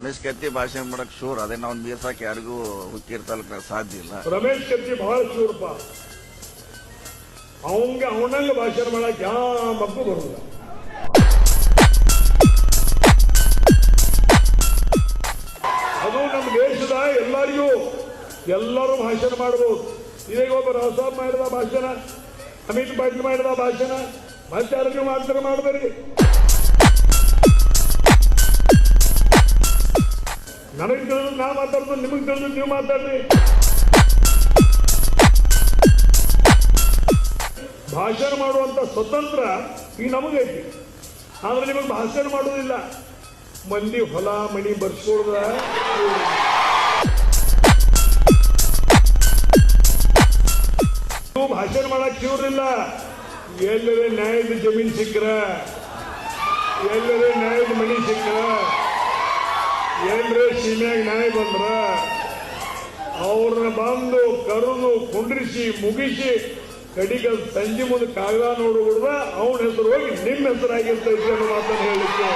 ರಮೇಶ್ ಕತ್ತಿ ಭಾಷಣ ಮಾಡಕ್ ಶೂರ್ ಅದೇ ನಾವು ಮೀರ್ಸಾಕ್ ಯಾರಿಗೂ ಹುಕ್ಕೀರ್ ತಾಲೂಕ ಸಾಧ್ಯ ಇಲ್ಲ. ರಮೇಶ್ ಕತ್ತಿ ಬಹಳ ಶೂರ್ಪ. ಅವಂಗೆ ಅವನಂಗ ಭಾಷಣ ಮಾಡಕ್ ಯಾವ ಮಕ್ಕಳು ಬರುದಿಲ್ಲ. ಅದು ನಮ್ಮ ದೇಶದ ಎಲ್ಲರೂ ಭಾಷಣ ಮಾಡಬಹುದು. ಈಗ ಒಬ್ಬ ರಾವ್ ಮಾಡಿದ ಭಾಷಣ, ಅಮಿತ್ ಪಾಟೀಲ್ ಮಾಡಿದ ಭಾಷಣ, ಮತ್ತೆ ಯಾರು ನೀವು ಮಾಡಬೇಡಿ. ನನಗೆ ತಿಳಿದು ನಾ ಮಾತಾಡ್ದು, ನಿಮಗೆ ತಿಳಿದು ನೀವು ಮಾತಾಡ್ರಿ. ಭಾಷಣ ಮಾಡುವಂತ ಸ್ವತಂತ್ರ ಈ ನಮಗೈತಿ, ಆದ್ರೆ ನಿಮಗೆ ಭಾಷಣ ಮಾಡೋದಿಲ್ಲ. ಮಂದಿ ಹೊಲ ಮಣಿ ಬರ್ಸ್ಕೊಳ್ದ ನೀವು ಭಾಷಣ ಮಾಡಕ್ ಇವ್ರಿಲ್ಲ. ಎಲ್ಲರೇ ನ್ಯಾಯದ ಜಮೀನ್ ಸಿಕ್ಕ್ರ, ಎಲ್ಲರೇ ನ್ಯಾಯದ ಮಣಿ ಸಿಕ್ಕ್ರ, ಏನ್ರೇ ಸೀಮೆಯಾಗ ನ್ಯಾಯ ಬಂದ್ರ ಅವ್ರನ್ನ ಬಂದು ಕರೆದು ಕುಂಡ್ರಿಸಿ ಮುಗಿಸಿ ಕಡಿಗ ಸಂಜೆ ಮುಂದೆ ಕಾಗದ ನೋಡುವುದ ಅವನ ಹೆಸರು ಹೋಗಿ ನಿಮ್ಮ ಹೆಸರಾಗಿರ್ತೈತಿ ಅನ್ನೋ ಮಾತನ್ನು ಹೇಳಿಕ್ಕೆ